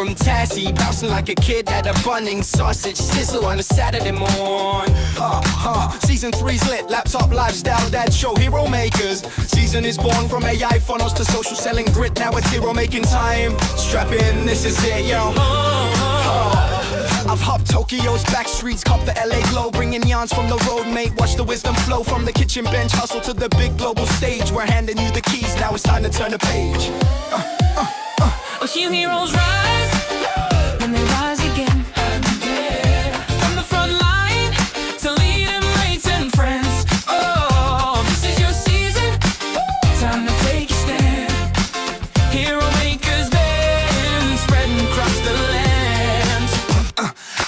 from Tassie, bouncing like a kid at a Bunnings. Sausage sizzle on a Saturday morn. Season 3's lit, laptop lifestyle, dad show, hero makers. Season is born from AI funnels to social selling grit. Now it's hero making time. Strap in, this is it, yo. I've hopped Tokyo's back streets, cop the LA glow, bringing yarns from the road, mate. Watch the wisdom flow from the kitchen bench, hustle to the big global stage. We're handing you the keys, now it's time to turn the page. A few heroes rise, and they rise again. From the front line to leading mates and friends. Oh, this is your season, time to take a stand. Hero makers band, spreading across the land.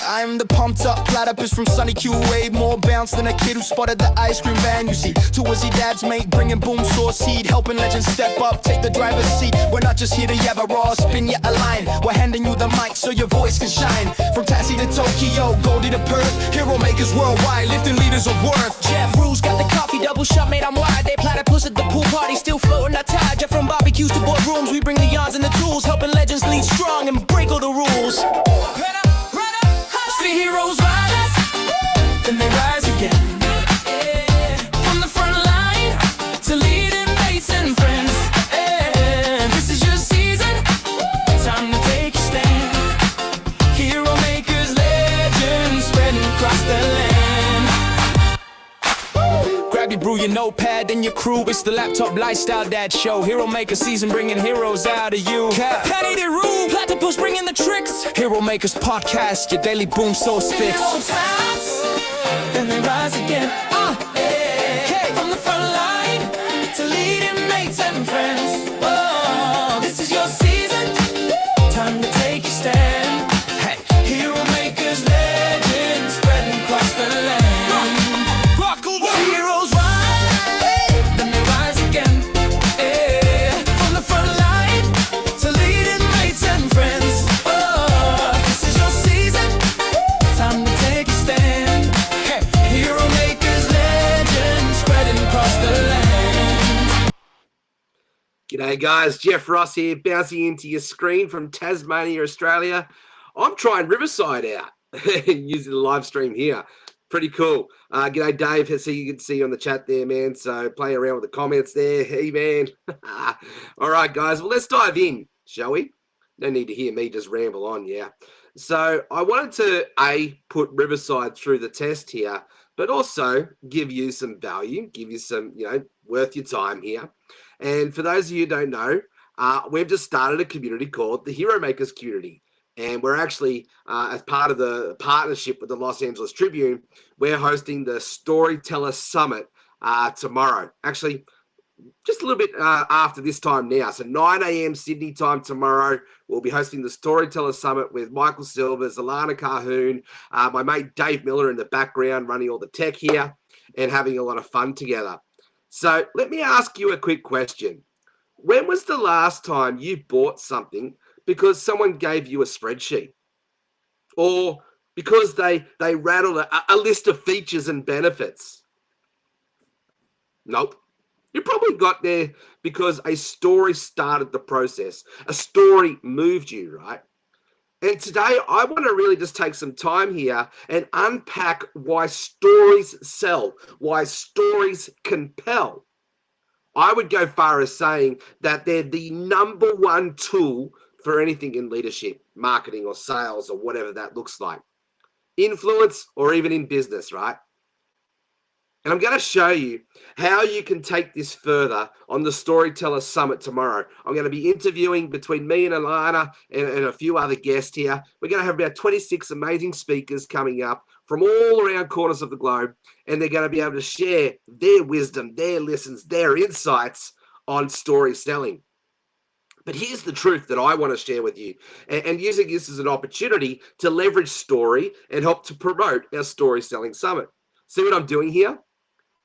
I'm the pumped up platypus from Sunny QA. More bounce than a kid who spotted the ice cream van. You see, two Wizzy dads, mate, bringing boom source seed, helping legends step up, take the driver's seat. We're not just here to yab a raw, spin ya a line. We're handing you the mic so your voice can shine. From Tassie to Tokyo, Goldie to Perth, hero makers worldwide, lifting leaders of worth. Jeff Rule's got the coffee double shot, mate, I'm wide. They platypus at the pool party, still floating our tide. Jeff from barbecues to boardrooms, we bring the yarns and the tools, helping legends lead strong and break all the rules. The heroes rise, then they rise again. From the front line to leading mates and friends. This is your season, time to take a stand. Hero makers, legends, spreading across the land. Grab your brew, your notepad, and your crew. It's the laptop lifestyle dad show. Hero maker season, bringing heroes out of you. Patty the rule, platypus bringing the tricks. Hero makers podcast, your daily boom source fix. Heroes rise, then they rise again. From the front line to leading mates and friends. Oh, this is your season, time to take a stand. Hey, Hero makers, legends, spreading across the land. Heroes rise, then they rise again. From the front line to leading mates and friends. Oh, this is your season, time to take a stand. Hero makers, legends, spreading across the land. G'day guys, Jeff Ross here, bouncing into your screen from Tasmania, Australia. I'm trying Riverside out using the live stream here. Pretty cool. G'day Dave, you can see you on the chat there, man. So playing around with the comments there. Hey, man. All right, guys. Well, let's dive in, shall we? No need to hear me just ramble on, yeah. So I wanted to, put Riverside through the test here, but also give you some value, give you some, worth your time here. And for those of you who don't know, we've just started a community called the Hero Makers Community. And we're actually, as part of the partnership with the Los Angeles Tribune, we're hosting the Storyteller Summit tomorrow. Actually, just a little bit after this time now. So 9 a.m. Sydney time tomorrow, we'll be hosting the Storyteller Summit with Michael Silvers, Alana Carhoon, my mate Dave Miller in the background running all the tech here and having a lot of fun together. So let me ask you a quick question. When was the last time you bought something because someone gave you a spreadsheet, or because they rattled a list of features and benefits? Nope. You probably got there because a story started the process. A story moved you, right? And today I want to really just take some time here and unpack why stories sell, why stories compel. I would go far as saying that they're the number one tool for anything in leadership, marketing, or sales, or whatever that looks like. Influence, or even in business, right? And I'm going to show you how you can take this further on the Storyteller Summit tomorrow. I'm going to be interviewing between me and Alana and a few other guests here. We're going to have about 26 amazing speakers coming up from all around corners of the globe, and they're going to be able to share their wisdom, their lessons, their insights on story selling. But here's the truth that I want to share with you, and using this as an opportunity to leverage story and help to promote our Story Selling Summit. See what I'm doing here?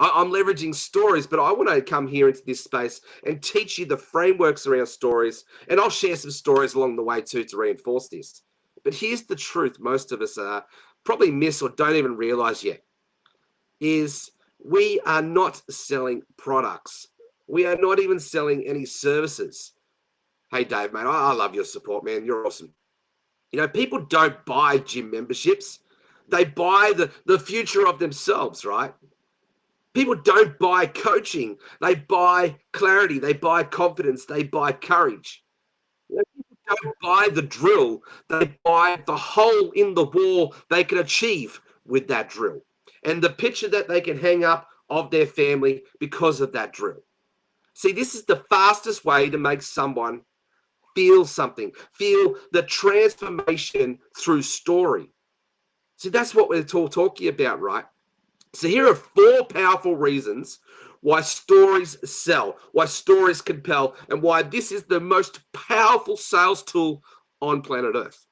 I'm leveraging stories, but I want to come here into this space and teach you the frameworks around stories, and I'll share some stories along the way too to reinforce this. But here's the truth most of us probably miss or don't even realize yet, is we are not selling products. We are not even selling any services. Hey, Dave, mate, I love your support, man. You're awesome. You know, people don't buy gym memberships. They buy the future of themselves, right? People don't buy coaching. They buy clarity. They buy confidence. They buy courage. You know, people don't buy the drill. They buy the hole in the wall they can achieve with that drill and the picture that they can hang up of their family because of that drill. See, this is the fastest way to make someone feel something, feel the transformation through story. See, that's what we're talking about, right? So here are 4 powerful reasons why stories sell, why stories compel, and why this is the most powerful sales tool on planet Earth.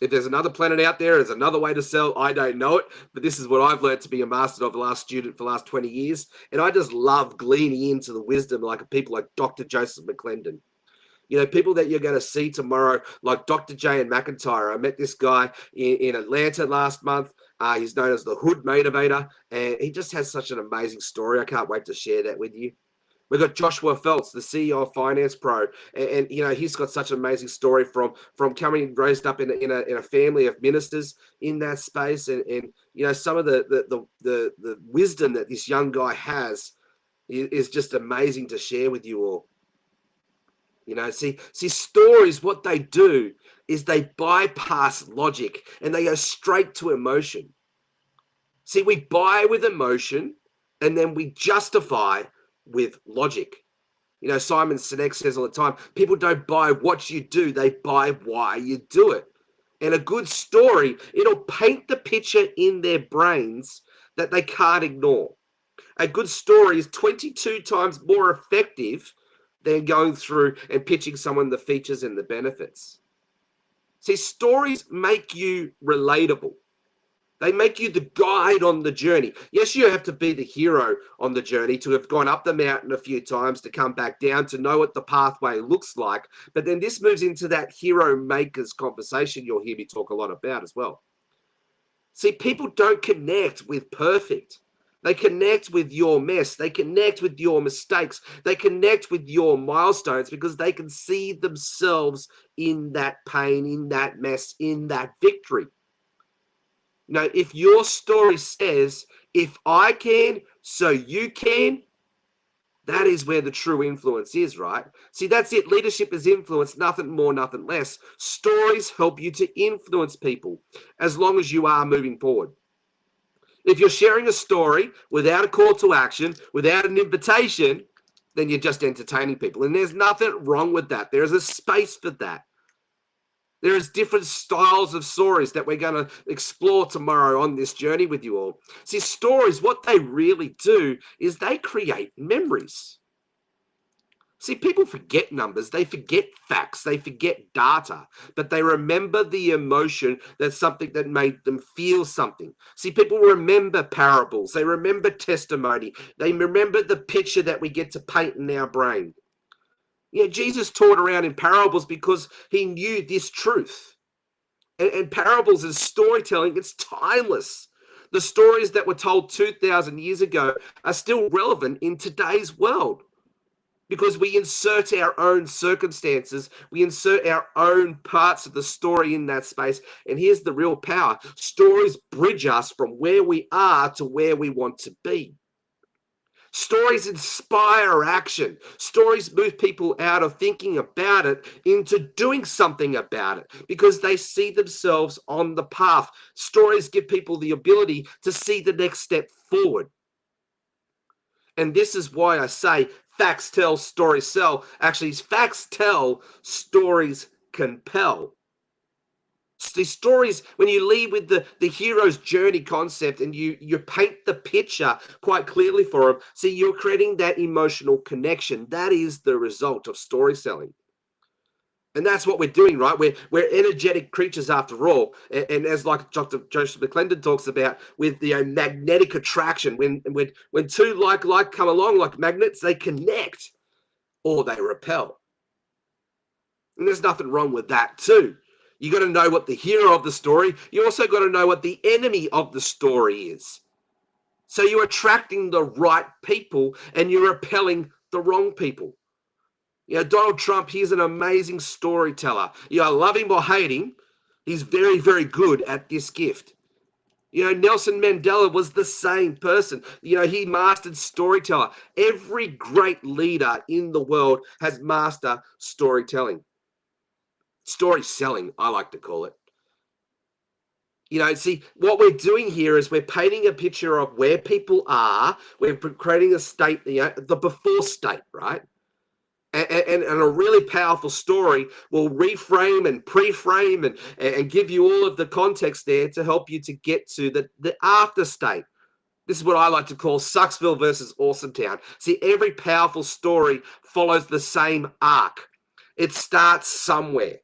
If there's another planet out there, there's another way to sell, I don't know it, but this is what I've learned to be a master of the last student for the last 20 years. And I just love gleaning into the wisdom like people like Dr. Joseph McClendon. You know, people that you're going to see tomorrow, like Dr. J and McIntyre. I met this guy in Atlanta last month. He's known as the Hood Motivator, and he just has such an amazing story. I can't wait to share that with you. We've got Joshua Phelps, the CEO of Finance Pro, and you know he's got such an amazing story from coming raised up in a family of ministers in that space, and you know some of the wisdom that this young guy has is just amazing to share with you all. You know, see, stories, what they do is they bypass logic and they go straight to emotion. See, we buy with emotion and then we justify with logic. You know, Simon Sinek says all the time, people don't buy what you do, they buy why you do it. And a good story, it'll paint the picture in their brains that they can't ignore. A good story is 22 times more effective than going through and pitching someone the features and the benefits. See, stories make you relatable. They make you the guide on the journey. Yes, you have to be the hero on the journey, to have gone up the mountain a few times, to come back down, to know what the pathway looks like. But then this moves into that hero makers conversation you'll hear me talk a lot about as well. See, people don't connect with perfect. They connect with your mess. They connect with your mistakes. They connect with your milestones because they can see themselves in that pain, in that mess, in that victory. You know, if your story says, if I can, so you can, that is where the true influence is, right? See, that's it. Leadership is influence, nothing more, nothing less. Stories help you to influence people as long as you are moving forward. If you're sharing a story without a call to action, without an invitation, then you're just entertaining people. And there's nothing wrong with that. There's a space for that. There is different styles of stories that we're going to explore tomorrow on this journey with you all. See, stories, what they really do is they create memories. See, people forget numbers, they forget facts, they forget data, but they remember the emotion that's something that made them feel something. See, people remember parables, they remember testimony, they remember the picture that we get to paint in our brain. You know, Jesus taught around in parables because he knew this truth. And parables is storytelling, it's timeless. The stories that were told 2,000 years ago are still relevant in today's world. Because we insert our own circumstances, we insert our own parts of the story in that space. And here's the real power. Stories bridge us from where we are to where we want to be. Stories inspire action. Stories move people out of thinking about it into doing something about it because they see themselves on the path. Stories give people the ability to see the next step forward. And this is why I say facts tell, stories sell. Actually, facts tell, stories compel. These stories, when you lead with the hero's journey concept and you paint the picture quite clearly for them, see, you're creating that emotional connection. That is the result of story selling. And that's what we're doing, right? We're energetic creatures after all. And as like Dr. Joseph McClendon talks about with the magnetic attraction, when two like come along like magnets, they connect or they repel. And there's nothing wrong with that too. You got to know what the hero of the story, you also got to know what the enemy of the story is. So you're attracting the right people and you're repelling the wrong people. You know, Donald Trump, he's an amazing storyteller. You know, love him or hate him, He's very, very good at this gift. You know, Nelson Mandela was the same person. You know, he mastered storyteller. Every great leader in the world has mastered storytelling. Story selling, I like to call it. You know, see, what we're doing here is we're painting a picture of where people are. We're creating a state, you know, the before state, right? And a really powerful story will reframe and pre-frame and give you all of the context there to help you to get to the after state. This is what I like to call Sucksville versus Awesometown. See, every powerful story follows the same arc. It starts somewhere.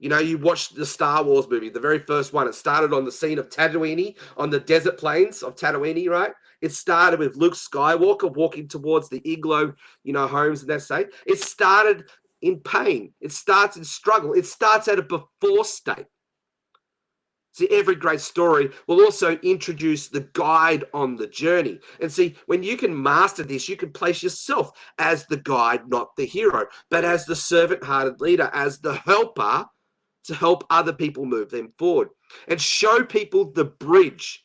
You know, you watched the Star Wars movie, the very first one. It started on the scene of Tatooine, on the desert plains of Tatooine, right? It started with Luke Skywalker walking towards the igloo, you know, homes and that state. It started in pain. It starts in struggle. It starts at a before state. See, every great story will also introduce the guide on the journey. And see, when you can master this, you can place yourself as the guide, not the hero, but as the servant-hearted leader, as the helper to help other people move them forward and show people the bridge.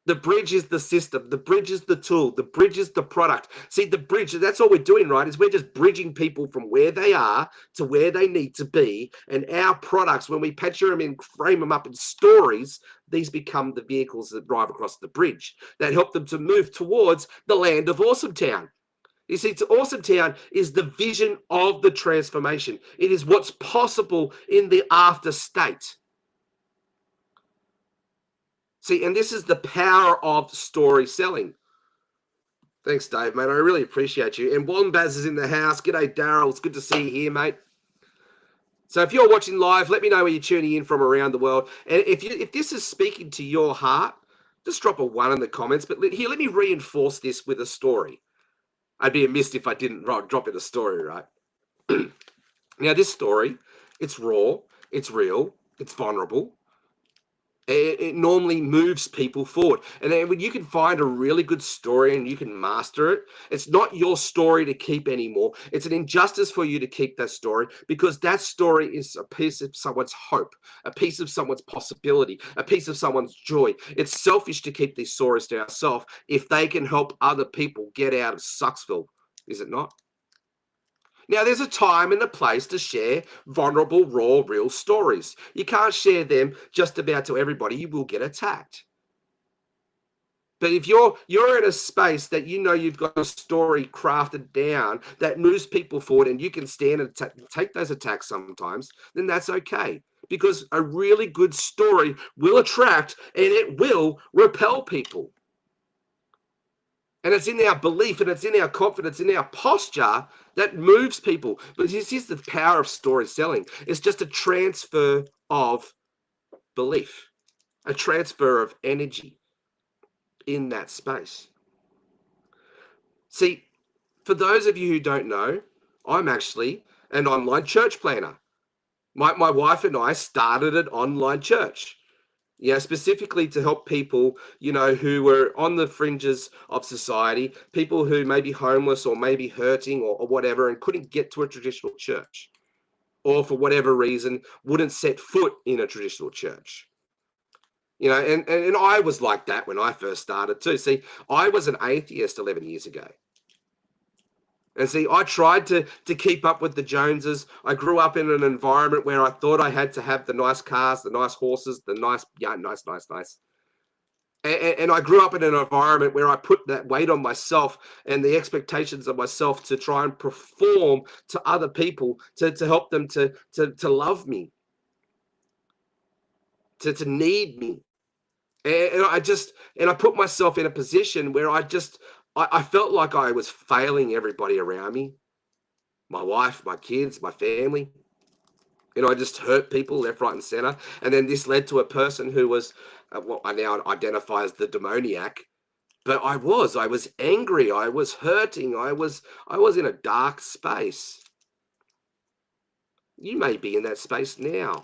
The bridge is the system. The bridge is the tool. The bridge is the product. See, the bridge, that's all we're doing, right? Is we're just bridging people from where they are to where they need to be. And our products, when we picture them and frame them up in stories, these become the vehicles that drive across the bridge that help them to move towards the land of Awesometown. You see, Awesometown is the vision of the transformation. It is what's possible in the after state. See, and this is the power of story selling. Thanks, Dave, mate. I really appreciate you. And Wombaz is in the house. G'day, Daryl. It's good to see you here, mate. So if you're watching live, let me know where you're tuning in from around the world. And if this is speaking to your heart, just drop a 1 in the comments. But here, let me reinforce this with a story. I'd be amiss if I didn't drop in a story, right? Now, this story, it's raw, it's real, it's vulnerable. It normally moves people forward. And then when you can find a really good story and you can master it, it's not your story to keep anymore. It's an injustice for you to keep that story because that story is a piece of someone's hope, a piece of someone's possibility, a piece of someone's joy. It's selfish to keep these stories to ourselves if they can help other people get out of Sucksville, is it not? Now, there's a time and a place to share vulnerable, raw, real stories. You can't share them just about to everybody. You will get attacked. But if you're in a space that you know you've got a story crafted down that moves people forward and you can stand and take those attacks sometimes, then that's okay. Because a really good story will attract and it will repel people. And it's in our belief and it's in our confidence, in our posture that moves people. But this is the power of story selling. It's just a transfer of belief, a transfer of energy in that space. See, for those of you who don't know, I'm actually an online church planner. My wife and I started an online church. Yeah, specifically to help people, you know, who were on the fringes of society, people who may be homeless or maybe hurting or whatever and couldn't get to a traditional church or for whatever reason wouldn't set foot in a traditional church. You know, and I was like that when I first started too. See, I was an atheist 11 years ago. And see, I tried to keep up with the Joneses. I grew up in an environment where I thought I had to have the nice cars, the nice horses, the nice. And I grew up in an environment where I put that weight on myself and the expectations of myself to try and perform to other people, to help them to love me, to need me. And I put myself in a position where I felt like I was failing everybody around me, my wife, my kids, my family. You know, I just hurt people left, right, and center. And then this led to a person who was what I now identify as the demoniac. But I was angry. I was hurting. I was in a dark space. You may be in that space now.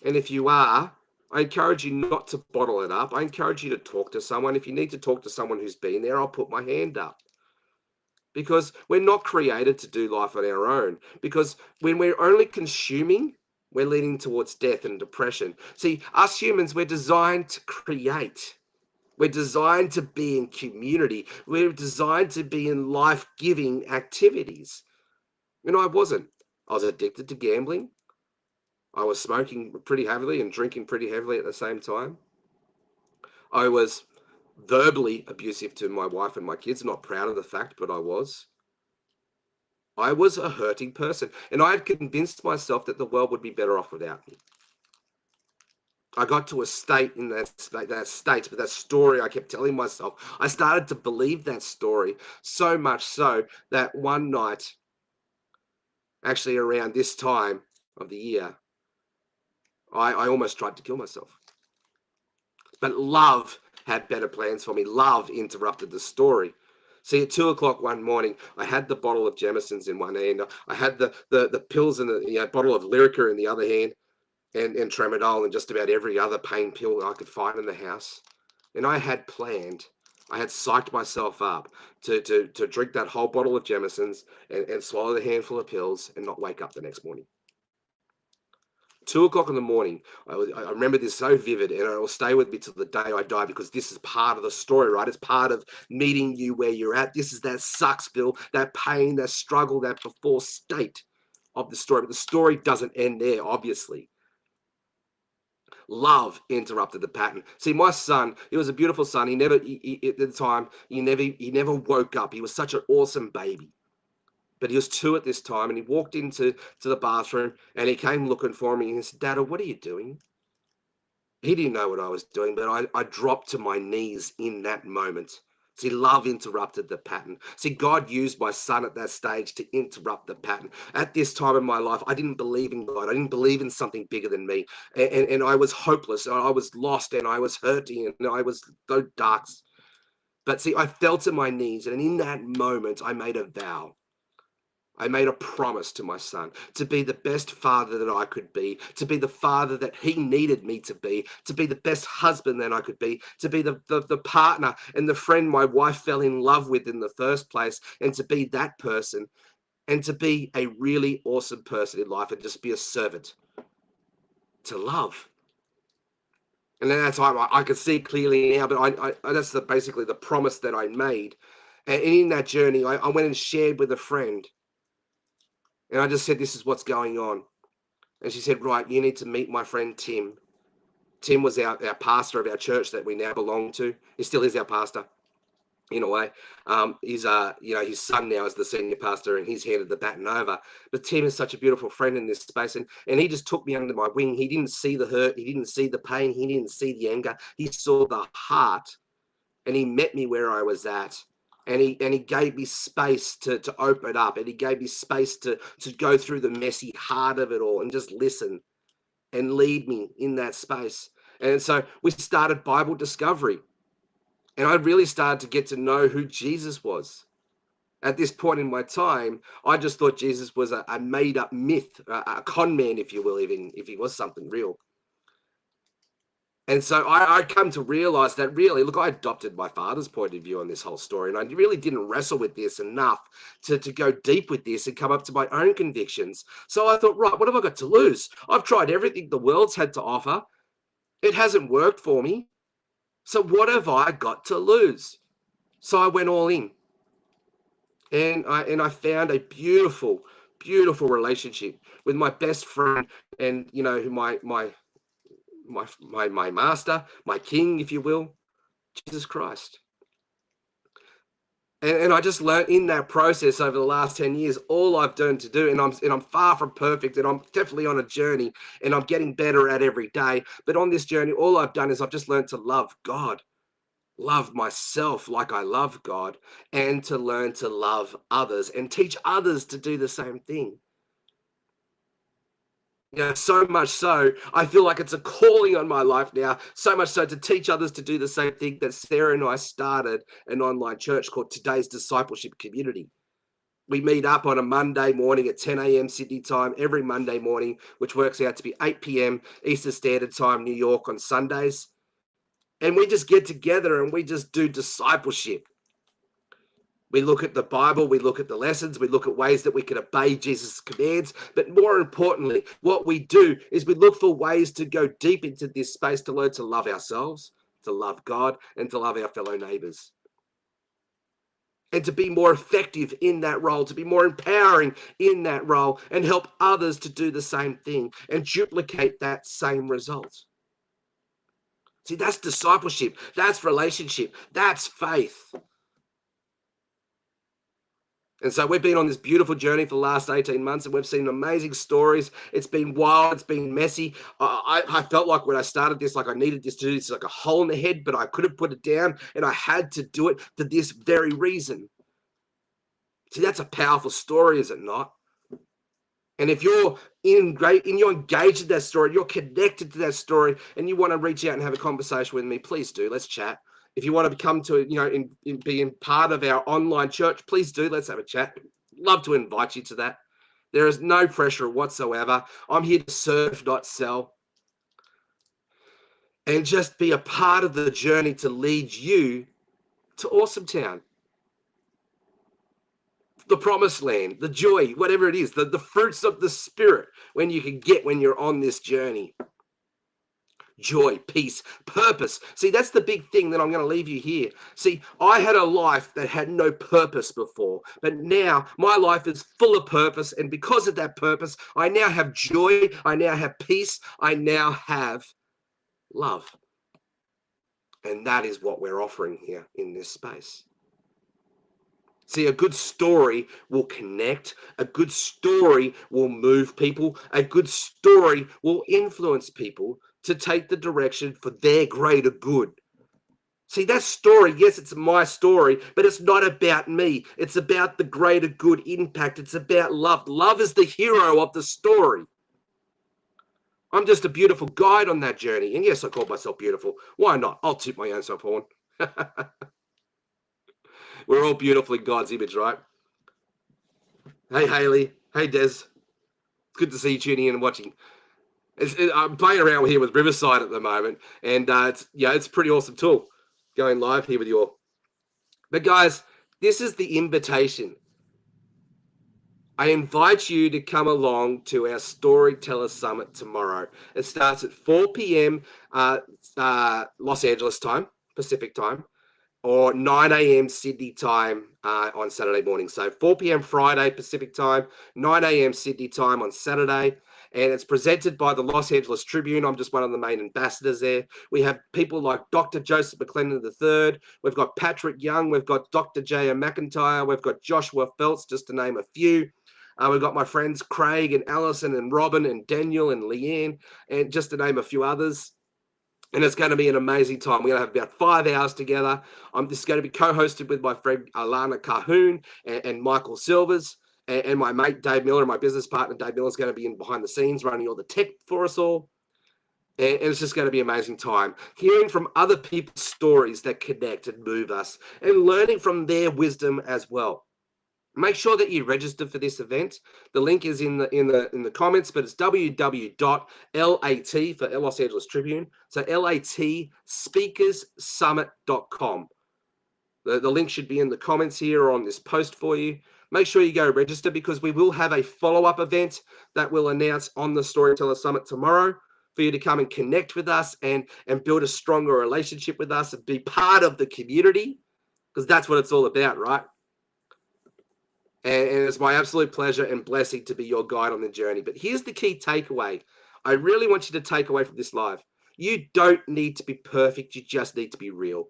And if you are, I encourage you not to bottle it up. I encourage you to talk to someone. If you need to talk to someone who's been there, I'll put my hand up. Because we're not created to do life on our own. Because when we're only consuming, We're leaning towards death and depression. See, us humans, we're designed to create. We're designed to be in community. We're designed to be in life-giving activities. And I wasn't. I was addicted to gambling. I was smoking pretty heavily and drinking pretty heavily at the same time. I was verbally abusive to my wife and my kids. Not proud of the fact, but I was. I was a hurting person, and I had convinced myself that the world would be better off without me. I got to a state in that story I kept telling myself. I started to believe that story so much so that one night, actually around this time of the year, I almost tried to kill myself. But love had better plans for me. Love interrupted the story. See, at 2 o'clock one morning, I had the bottle of Jamison's in one hand. I had the pills in the bottle of Lyrica in the other hand, and Tramadol and just about every other pain pill I could find in the house. And I had planned, I had psyched myself up to drink that whole bottle of Jamison's and swallow the handful of pills and not wake up the next morning. 2 o'clock in the morning, I remember this so vivid, and it will stay with me till the day I die, because this is part of the story, right? It's part of meeting you where you're at. This is that Sucksville, that pain, that struggle, that before state of the story. But the story doesn't end there, obviously. Love interrupted the pattern. See, my son, he was a beautiful son. At the time, he never woke up. He was such an awesome baby. But he was 2 at this time, and he walked into the bathroom, and he came looking for me, and he said, "Dad, what are you doing?" He didn't know what I was doing, but I dropped to my knees in that moment. See, love interrupted the pattern. See, God used my son at that stage to interrupt the pattern. At this time in my life, I didn't believe in God. I didn't believe in something bigger than me. And I was hopeless. I was lost, and I was hurting, and I was so dark. But see, I fell to my knees, and in that moment, I made a vow. I made a promise to my son to be the best father that I could be, to be the father that he needed me to be the best husband that I could be, to be the partner and the friend my wife fell in love with in the first place, and to be that person, and to be a really awesome person in life, and just be a servant, to love. And then that's how I can see clearly now, but that's basically the promise that I made. And in that journey, I went and shared with a friend. And I just said, "This is what's going on." And she said, "Right, you need to meet my friend Tim." Tim was our pastor of our church that we now belong to. He still is our pastor, in a way. He's his son now is the senior pastor, and he's handed the baton over. But Tim is such a beautiful friend in this space, and he just took me under my wing. He didn't see the hurt, he didn't see the pain, he didn't see the anger. He saw the heart, and he met me where I was at. And he gave me space to open up, and he gave me space to go through the messy heart of it all and just listen and lead me in that space. And so we started Bible discovery, and I really started to get to know who Jesus was. At this point in my time, I just thought Jesus was a made-up myth, a con man, if you will, even if he was something real. And so I come to realize that really, look, I adopted my father's point of view on this whole story, and I really didn't wrestle with this enough to go deep with this and come up to my own convictions. So I thought, right, what have I got to lose? I've tried everything the world's had to offer. It hasn't worked for me. So what have I got to lose? So I went all in. And I found a beautiful, beautiful relationship with my best friend, and, you know, my master, my king, if you will, Jesus Christ. And I just learned in that process over the last 10 years, all I've done to do, and I'm far from perfect, and I'm definitely on a journey, and I'm getting better at every day. But on this journey, all I've done is I've just learned to love God, love myself like I love God, and to learn to love others and teach others to do the same thing. You know, so much so, I feel like it's a calling on my life now, so much so to teach others to do the same thing that Sarah and I started an online church called Today's Discipleship Community. We meet up on a Monday morning at 10 a.m. Sydney time, every Monday morning, which works out to be 8 p.m. Eastern Standard Time, New York, on Sundays. And we just get together and we just do discipleship. We look at the Bible, we look at the lessons, we look at ways that we can obey Jesus' commands. But more importantly, what we do is we look for ways to go deep into this space to learn to love ourselves, to love God, and to love our fellow neighbors. And to be more effective in that role, to be more empowering in that role, and help others to do the same thing and duplicate that same result. See, that's discipleship, that's relationship, that's faith. And so we've been on this beautiful journey for the last 18 months, and we've seen amazing stories. It's been wild. It's been messy. I felt like when I started this, like I needed this to do this like a hole in the head, but I couldn't put it down, and I had to do it for this very reason. See, that's a powerful story, is it not? And if you're you're engaged in that story, you're connected to that story, and you want to reach out and have a conversation with me, please do. Let's chat. If you want to come to, being part of our online church, please do. Let's have a chat. Love to invite you to that. There is no pressure whatsoever. I'm here to serve, not sell. And just be a part of the journey to lead you to Awesometown. The promised land, the joy, whatever it is, the fruits of the Spirit when you're on this journey. Joy, peace, purpose. See, that's the big thing that I'm going to leave you here. See, I had a life that had no purpose before, but now my life is full of purpose. And because of that purpose, I now have joy. I now have peace. I now have love. And that is what we're offering here in this space. See, a good story will connect. A good story will move people. A good story will influence people to take the direction for their greater good. See, that story, yes, it's my story, but it's not about me. It's about the greater good impact. It's about love. Love is the hero of the story. I'm just a beautiful guide on that journey. And yes, I call myself beautiful. Why not? I'll toot my own self horn. We're all beautiful in God's image, right? Hey, Haley. Hey, Des. It's good to see you tuning in and watching. I'm playing around here with Riverside at the moment, and it's a pretty awesome tool going live here with you all. But guys, this is the invitation. I invite you to come along to our Storyteller Summit tomorrow. It starts at 4 p.m. Los Angeles time, Pacific time, or 9 a.m. Sydney time on Saturday morning. So 4 p.m. Friday Pacific time, 9 a.m. Sydney time on Saturday. And it's presented by the Los Angeles Tribune. I'm just one of the main ambassadors there. We have people like Dr. Joseph McClendon III. We've got Patrick Young. We've got Dr. J.M. McIntyre. We've got Joshua Phelps, just to name a few. We've got my friends Craig and Allison and Robin and Daniel and Leanne, and just to name a few others. And it's going to be an amazing time. We're going to have about 5 hours together. This is going to be co-hosted with my friend Alana Cahoon and Michael Silvers. And my mate Dave Miller, my business partner Dave Miller, is going to be in behind the scenes running all the tech for us all. And it's just going to be an amazing time. Hearing from other people's stories that connect and move us, and learning from their wisdom as well. Make sure that you register for this event. The link is in the comments, but it's www.lat for Los Angeles Tribune. So latspeakerssummit.com. The link should be in the comments here or on this post for you. Make sure you go register, because we will have a follow-up event that we'll announce on the Storyteller Summit tomorrow for you to come and connect with us and build a stronger relationship with us and be part of the community, because that's what it's all about, right? And it's my absolute pleasure and blessing to be your guide on the journey. But here's the key takeaway. I really want you to take away from this live. You don't need to be perfect. You just need to be real.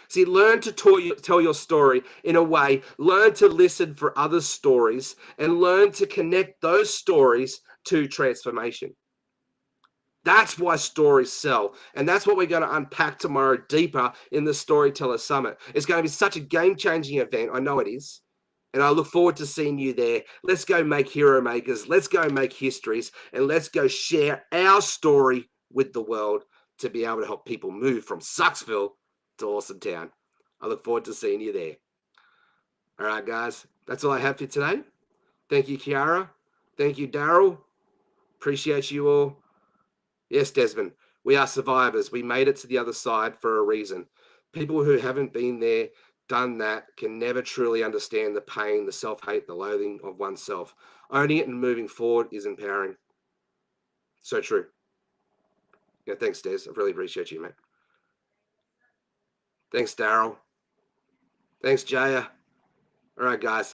See, learn to tell your story in a way. Learn to listen for others' stories and learn to connect those stories to transformation. That's why stories sell. And that's what we're going to unpack tomorrow deeper in the Storyteller Summit. It's going to be such a game-changing event. I know it is. And I look forward to seeing you there. Let's go make hero makers. Let's go make histories. And let's go share our story with the world to be able to help people move from Sucksville to Awesometown. I look forward to seeing you there. All right, guys. That's all I have for you today. Thank you, Kiara. Thank you, Daryl. Appreciate you all. Yes, Desmond. We are survivors. We made it to the other side for a reason. People who haven't been there, done that can never truly understand the pain, the self-hate, the loathing of oneself. Owning it and moving forward is empowering. So true. Yeah, thanks, Des. I really appreciate you, mate. Thanks, Daryl. Thanks, Jaya. All right, guys.